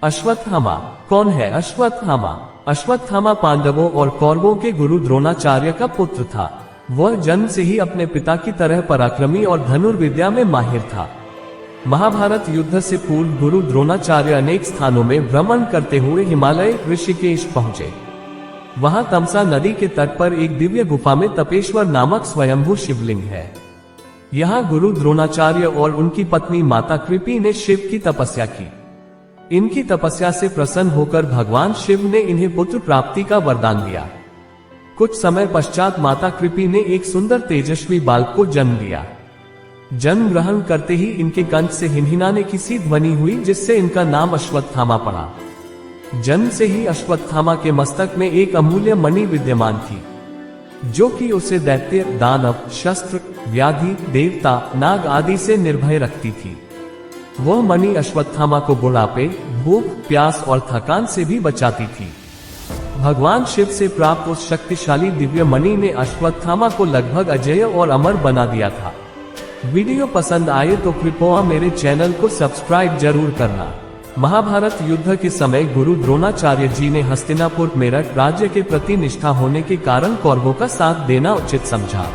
अश्वत्थामा। कौन है अश्वत्थामा? अश्वत्थामा पांडवों और कौरवों के गुरु द्रोणाचार्य का पुत्र था। वह जन्म से ही अपने पिता की तरह पराक्रमी और धनुर्विद्या में माहिर था। महाभारत युद्ध से पूर्व गुरु द्रोणाचार्य अनेक स्थानों में भ्रमण करते हुए हिमालय ऋषिकेश पहुंचे। वहां तमसा नदी के तट पर एक दिव्य गुफा में तपेश्वर नामक स्वयंभू शिवलिंग है। यहाँ गुरु द्रोणाचार्य और उनकी पत्नी माता कृपी ने शिव की तपस्या की। इनकी तपस्या से प्रसन्न होकर भगवान शिव ने इन्हें पुत्र प्राप्ति का वरदान दिया। कुछ समय पश्चात माता कृपी ने एक सुंदर तेजस्वी बालक को जन्म दिया। जन्म ग्रहण करते ही इनके कंठ से हिनहिनाने की सी ध्वनि हुई, जिससे इनका नाम अश्वत्थामा पड़ा। जन्म से ही अश्वत्थामा के मस्तक में एक अमूल्य मणि विद्यमान थी, जो कि उसे दैत्य, दानव, शस्त्र, व्याधि, देवता, नाग आदि से निर्भय रखती थी। वह मणि अश्वत्थामा को बुढ़ापे, भूख, प्यास और थकान से भी बचाती थी। भगवान शिव से प्राप्त उस शक्तिशाली दिव्य मणि ने अश्वत्थामा को लगभग अजेय और अमर बना दिया था। वीडियो पसंद आए तो कृपया मेरे चैनल को सब्सक्राइब जरूर करना। महाभारत युद्ध के समय गुरु द्रोणाचार्य जी ने हस्तिनापुर मेरठ राज्य के प्रति निष्ठा होने के कारण कौरवों का साथ देना उचित समझा।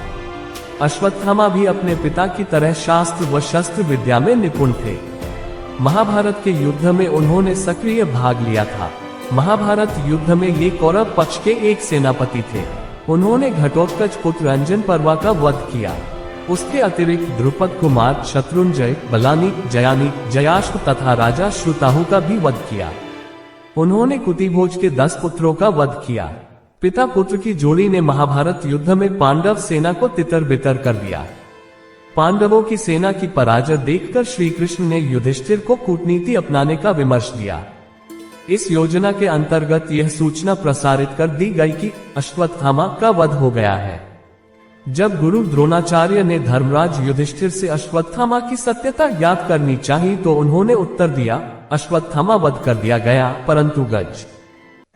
अश्वत्थामा भी अपने पिता की तरह शास्त्र व शस्त्र विद्या में निपुण थे। महाभारत के युद्ध में उन्होंने सक्रिय भाग लिया था। महाभारत युद्ध में ये कौरव पक्ष के एक सेनापति थे। उन्होंने घटोत्कच पुत्र अंजनपर्वा का वध किया। उसके अतिरिक्त द्रुपद कुमार, शत्रुंजय, बलानी, जयानी, जयाश्व तथा राजा श्रुताहु का भी वध किया। उन्होंने कुतिभोज के 10 पुत्रों का वध किया। पिता पुत्र की जोड़ी ने महाभारत युद्ध में पांडव सेना को तितर बितर कर दिया। पांडवों की सेना की पराजय देखकर श्री कृष्ण ने युधिष्ठिर को कूटनीति अपनाने का विमर्श दिया। इस योजना के अंतर्गत यह सूचना प्रसारित कर दी गई कि अश्वत्थामा का वध हो गया है। जब गुरु द्रोणाचार्य ने धर्मराज युधिष्ठिर से अश्वत्थामा की सत्यता याद करनी चाहिए तो उन्होंने उत्तर दिया, अश्वत्थामा वध कर दिया गया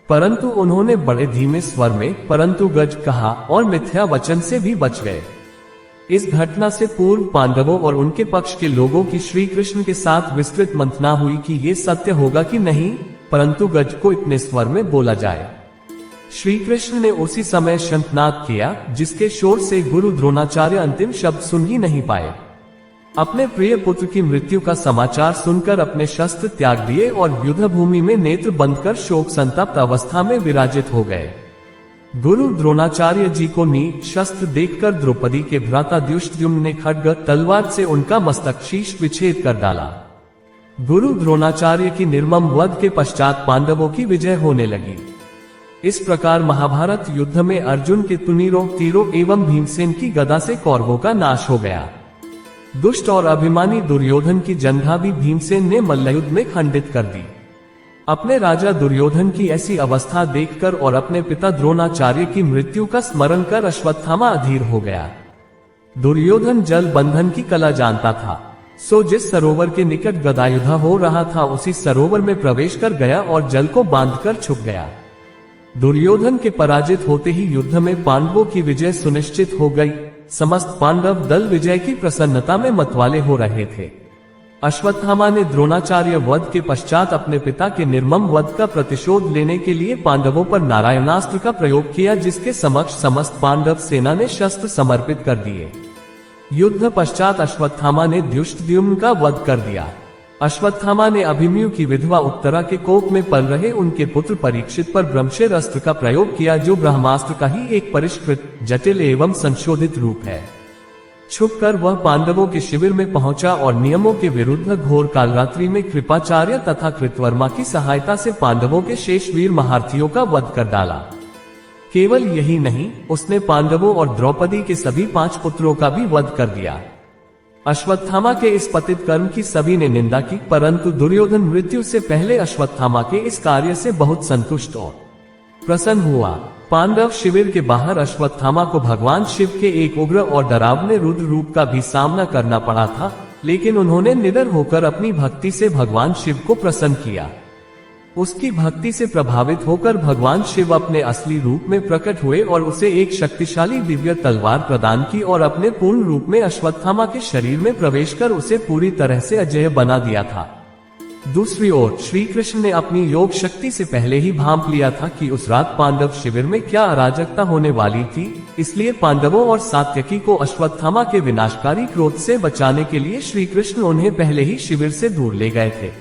परंतु उन्होंने बड़े धीमे स्वर में परंतु गज कहा और मिथ्या वचन से भी बच गए। इस घटना से पूर्व पांडवों और उनके पक्ष के लोगों की श्री कृष्ण के साथ विस्तृत मंथना हुई कि ये सत्य होगा कि नहीं, परंतु गज को इतने स्वर में बोला जाए। श्री कृष्ण ने उसी समय शंखनाद किया, जिसके शोर से गुरु द्रोणाचार्य अंतिम शब्द सुन ही नहीं पाए। अपने प्रिय पुत्र की मृत्यु का समाचार सुनकर अपने शस्त्र त्याग दिए और युद्ध भूमि में नेत्र बंद कर शोक संतप्त अवस्था में विराजित हो गए। गुरु द्रोणाचार्य जी को नीच शस्त्र देखकर द्रौपदी के भ्राता दुष्टद्युम्न ने खड्ग तलवार से उनका मस्तक शीश विच्छेद कर डाला। गुरु द्रोणाचार्य की निर्मम वध के पश्चात पांडवों की विजय होने लगी। इस प्रकार महाभारत युद्ध में अर्जुन के तुनीरों, तीरों एवं भीमसेन की गदा से कौरवों का नाश हो गया। दुष्ट और अभिमानी दुर्योधन की जंघा भी भीमसेन ने मल्लयुद्ध में खंडित कर दी। अपने राजा दुर्योधन की ऐसी अवस्था देखकर और अपने पिता द्रोणाचार्य की मृत्यु का स्मरण कर अश्वत्थामा अधीर हो गया। दुर्योधन जल बंधन की कला जानता था, सो जिस सरोवर के निकट गदायुद्ध हो रहा था उसी सरोवर में प्रवेश कर गया और जल को बांधकर छुप गया। दुर्योधन के पराजित होते ही युद्ध में पांडवों की विजय सुनिश्चित हो गई। समस्त पांडव दल विजय की प्रसन्नता में मतवाले हो रहे थे। अश्वत्थामा ने द्रोणाचार्य वध के पश्चात अपने पिता के निर्मम वध का प्रतिशोध लेने के लिए पांडवों पर नारायणास्त्र का प्रयोग किया, जिसके समक्ष समस्त पांडव सेना ने शस्त्र समर्पित कर दिए। युद्ध पश्चात अश्वत्थामा ने दुष्टद्युम्न का वध कर दिया। अश्वत्थामा ने अभिमन्यु की विधवा उत्तरा के कोप में पल रहे उनके पुत्र परीक्षित पर ब्रह्मशेर अस्त्र का प्रयोग किया, जो ब्रह्मास्त्र का ही एक परिष्कृत, जटिल एवं संशोधित रूप है। छुपकर वह पांडवों के शिविर में पहुंचा और नियमों के विरुद्ध घोर कालरात्रि में कृपाचार्य तथा कृतवर्मा की सहायता से पांडवों के शेष वीर महारथियों का वध कर डाला। केवल यही नहीं, उसने पांडवों और द्रौपदी के सभी 5 पुत्रों का भी वध कर दिया। अश्वत्थामा के इस पतित कर्म की सभी ने निंदा की, परंतु दुर्योधन मृत्यु से पहले अश्वत्थामा के इस कार्य से बहुत संतुष्ट और प्रसन्न हुआ। पांडव शिविर के बाहर अश्वत्थामा को भगवान शिव के एक उग्र और डरावने रुद्र रूप का भी सामना करना पड़ा था, लेकिन उन्होंने निडर होकर अपनी भक्ति से भगवान शिव को प्रसन्न किया। उसकी भक्ति से प्रभावित होकर भगवान शिव अपने असली रूप में प्रकट हुए और उसे एक शक्तिशाली दिव्य तलवार प्रदान की और अपने पूर्ण रूप में अश्वत्थामा के शरीर में प्रवेश कर उसे पूरी तरह से अजेय बना दिया था। दूसरी ओर श्री कृष्ण ने अपनी योग शक्ति से पहले ही भांप लिया था कि उस रात पांडव शिविर में क्या अराजकता होने वाली थी, इसलिए पांडवों और सात्यकी को अश्वत्थामा के विनाशकारी क्रोध से बचाने के लिए श्री कृष्ण उन्हें पहले ही शिविर से दूर ले गए थे।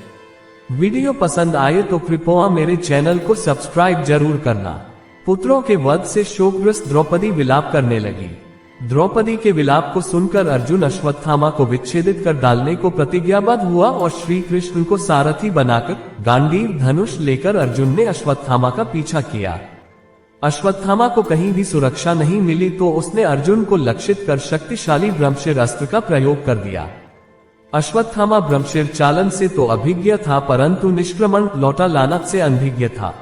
वीडियो पसंद आए तो कृपया मेरे चैनल को सब्सक्राइब जरूर करना। पुत्रों के वध से शोकग्रस्त द्रौपदी विलाप करने लगी। द्रौपदी के विलाप को सुनकर अर्जुन अश्वत्थामा को विच्छेदित कर डालने को प्रतिज्ञाबद्ध हुआ और श्री कृष्ण को सारथी बनाकर गांडीव धनुष लेकर अर्जुन ने अश्वत्थामा का पीछा किया। अश्वत्थामा को कहीं भी सुरक्षा नहीं मिली तो उसने अर्जुन को लक्षित कर शक्तिशाली ब्रह्मशिर अस्त्र का प्रयोग कर दिया। अश्वत्थामा ब्रह्मशिर चालन से तो अभिज्ञ था, परंतु निष्क्रमण लौटा लानत से अनभिज्ञ था।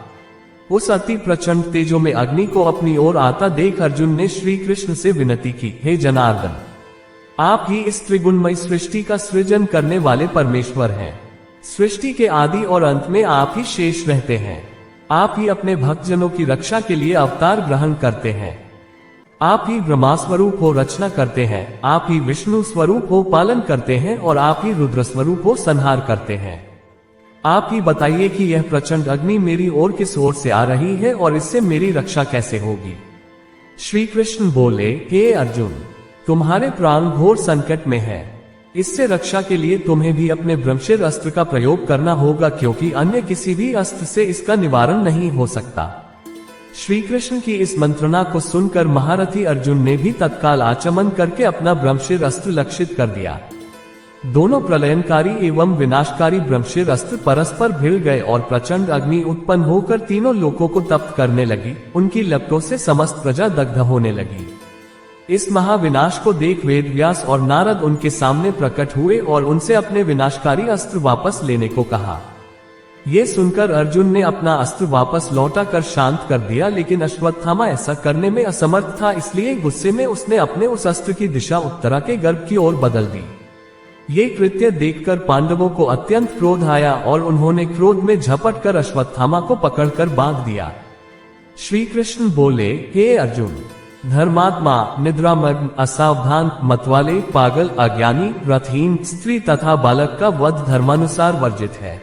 उस अति प्रचंड तेजों में अग्नि को अपनी ओर आता देख अर्जुन ने श्री कृष्ण से विनती की, हे जनार्दन, आप ही इस त्रिगुणमय सृष्टि का सृजन करने वाले परमेश्वर हैं। सृष्टि के आदि और अंत में आप ही शेष रहते हैं। आप ही अपने भक्तजनों की रक्षा के लिए अवतार ग्रहण करते हैं। आप ही ब्रह्मा स्वरूप हो रचना करते हैं, आप ही विष्णु स्वरूप हो पालन करते हैं और आप ही रुद्र स्वरूप हो संहार करते हैं। आप ही बताइए कि यह प्रचंड अग्नि मेरी ओर किस ओर से आ रही है और इससे मेरी रक्षा कैसे होगी। श्री कृष्ण बोले, हे अर्जुन, तुम्हारे प्राण घोर संकट में है। इससे रक्षा के लिए तुम्हें भी अपने ब्रह्मशिर अस्त्र का प्रयोग करना होगा, क्योंकि अन्य किसी भी अस्त्र से इसका निवारण नहीं हो सकता। श्री कृष्ण की इस मंत्रणा को सुनकर महारथी अर्जुन ने भी तत्काल आचमन करके अपना ब्रह्मशिर अस्त्र लक्षित कर दिया। दोनों प्रलयनकारी एवं विनाशकारी ब्रह्मशिर अस्त्र परस्पर भिड़ गए और प्रचंड अग्नि उत्पन्न होकर तीनों लोकों को तप्त करने लगी। उनकी लपटों से समस्त प्रजा दग्ध होने लगी। इस महाविनाश को देख वेदव्यास और नारद उनके सामने प्रकट हुए और उनसे अपने विनाशकारी अस्त्र वापस लेने को कहा। ये सुनकर अर्जुन ने अपना अस्त्र वापस लौटा कर शांत कर दिया, लेकिन अश्वत्थामा ऐसा करने में असमर्थ था, इसलिए गुस्से में उसने अपने उस अस्त्र की दिशा उत्तरा के गर्भ की ओर बदल दी। ये कृत्य देखकर पांडवों को अत्यंत क्रोध आया और उन्होंने क्रोध में झपट कर अश्वत्थामा को पकड़कर बांध दिया। श्री कृष्ण बोले, हे अर्जुन, धर्मात्मा, निद्रामग्न, असावधान, मतवाले, पागल, अज्ञानी, रथहीन, स्त्री तथा बालक का वध धर्मानुसार वर्जित है।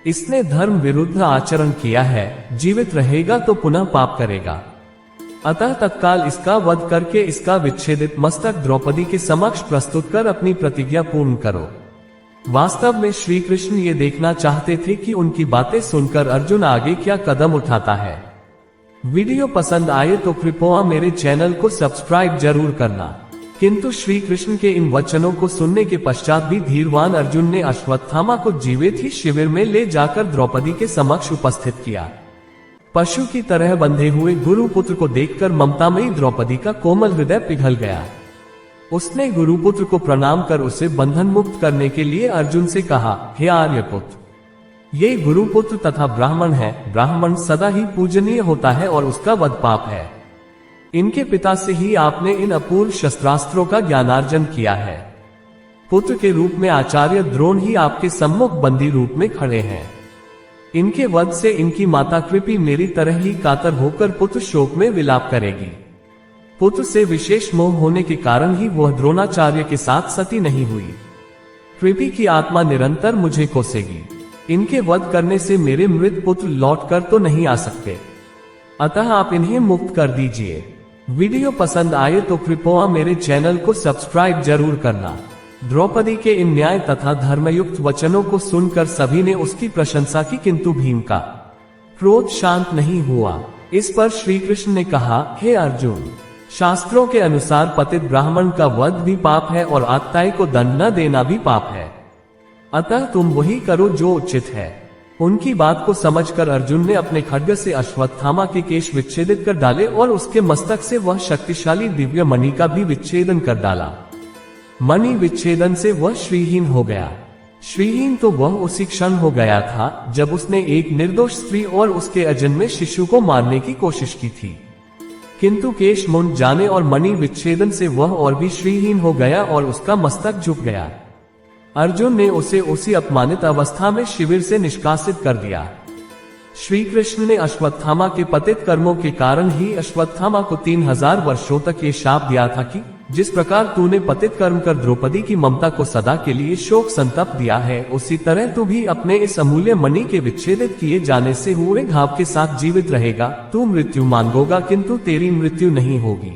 इसने धर्म विरुद्ध आचरण किया है, जीवित रहेगा तो पुनः पाप करेगा। अतः तत्काल इसका वध करके इसका विच्छेदित मस्तक द्रौपदी के समक्ष प्रस्तुत कर अपनी प्रतिज्ञा पूर्ण करो। वास्तव में श्री कृष्ण ये देखना चाहते थे कि उनकी बातें सुनकर अर्जुन आगे क्या कदम उठाता है। वीडियो पसंद आए तो कृपया मेरे चैनल को सब्सक्राइब जरूर करना। किंतु श्री कृष्ण के इन वचनों को सुनने के पश्चात भी धीरवान अर्जुन ने अश्वत्थामा को जीवित ही शिविर में ले जाकर द्रौपदी के समक्ष उपस्थित किया। पशु की तरह बंधे हुए गुरुपुत्र को देखकर ममतामयी द्रौपदी का कोमल हृदय पिघल गया। उसने गुरुपुत्र को प्रणाम कर उसे बंधन मुक्त करने के लिए अर्जुन से कहा, हे आर्यपुत्र, ये गुरुपुत्र तथा ब्राह्मण है। ब्राह्मण सदा ही पूजनीय होता है और उसका वध पाप है। इनके पिता से ही आपने इन अपूर्व शस्त्रास्त्रों का ज्ञानार्जन किया है। पुत्र के रूप में आचार्य द्रोण ही आपके सम्मुख बंदी रूप में खड़े हैं। इनके वध से इनकी माता कृपि मेरी तरह ही कातर होकर पुत्र शोक में विलाप करेगी। पुत्र से विशेष मोह होने के कारण ही वह द्रोणाचार्य के साथ सती नहीं हुई। कृपि की आत्मा निरंतर मुझे कोसेगी। इनके वध करने से मेरे मृत पुत्र लौट कर तो नहीं आ सकते, अतः आप इन्हें मुक्त कर दीजिए। वीडियो पसंद आए तो कृपया मेरे चैनल को सब्सक्राइब जरूर करना। द्रौपदी के इन न्याय तथा धर्मयुक्त वचनों को सुनकर सभी ने उसकी प्रशंसा की, किंतु भीम का क्रोध शांत नहीं हुआ। इस पर श्री कृष्ण ने कहा, हे अर्जुन, शास्त्रों के अनुसार पतित ब्राह्मण का वध भी पाप है और आत्ताई को दंड न देना भी पाप है। अतः तुम वही करो जो उचित है। उनकी बात को समझकर अर्जुन ने अपने खड्ग से अश्वत्थामा के केश विच्छेदित कर डाले और उसके मस्तक से वह शक्तिशाली दिव्य मणि का भी विच्छेदन कर डाला। मणि विच्छेदन से वह श्रीहीन हो गया। श्रीहीन तो वह उसी क्षण हो गया था जब उसने एक निर्दोष स्त्री और उसके अजन्मे शिशु को मारने की कोशिश की थी, किंतु केश मुंड जाने और मणि विच्छेदन से वह और भी श्रीहीन हो गया और उसका मस्तक झुक गया। अर्जुन ने उसे उसी अपमानित अवस्था में शिविर से निष्कासित कर दिया। श्री कृष्ण ने अश्वत्थामा के पतित कर्मों के कारण ही अश्वत्थामा को 3000 वर्षों तक ये शाप दिया था कि जिस प्रकार तूने पतित कर्म कर द्रौपदी की ममता को सदा के लिए शोक संतप दिया है, उसी तरह तू भी अपने इस अमूल्य मणि के विच्छेदित किए जाने से हुए घाव के साथ जीवित रहेगा। तू मृत्यु मांगोगा किंतु तेरी मृत्यु नहीं होगी।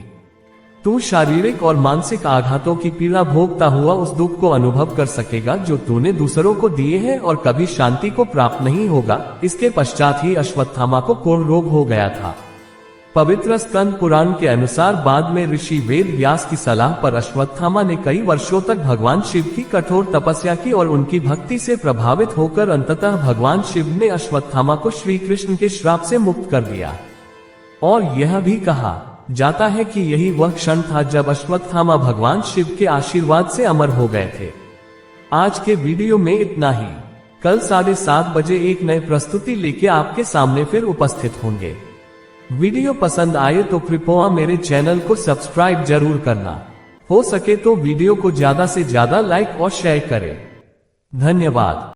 तू शारीरिक और मानसिक आघातों की पीड़ा भोगता हुआ उस दुख को अनुभव कर सकेगा जो तूने दूसरों को दिए हैं और कभी शांति को प्राप्त नहीं होगा। इसके पश्चात ही अश्वत्थामा को कोढ़ रोग हो गया था। पवित्र स्कंद पुराण के अनुसार बाद में ऋषि वेद व्यास की सलाह पर अश्वत्थामा ने कई वर्षों तक भगवान शिव की कठोर तपस्या की और उनकी भक्ति से प्रभावित होकर अंततः भगवान शिव ने अश्वत्थामा को श्री कृष्ण के श्राप से मुक्त कर दिया। और यह भी कहा जाता है कि यही वह क्षण था जब अश्वत्थामा भगवान शिव के आशीर्वाद से अमर हो गए थे। आज के वीडियो में इतना ही। कल 7:30 बजे एक नए प्रस्तुति लेके आपके सामने फिर उपस्थित होंगे। वीडियो पसंद आए तो कृपया मेरे चैनल को सब्सक्राइब जरूर करना। हो सके तो वीडियो को ज्यादा से ज्यादा लाइक और शेयर करें। धन्यवाद।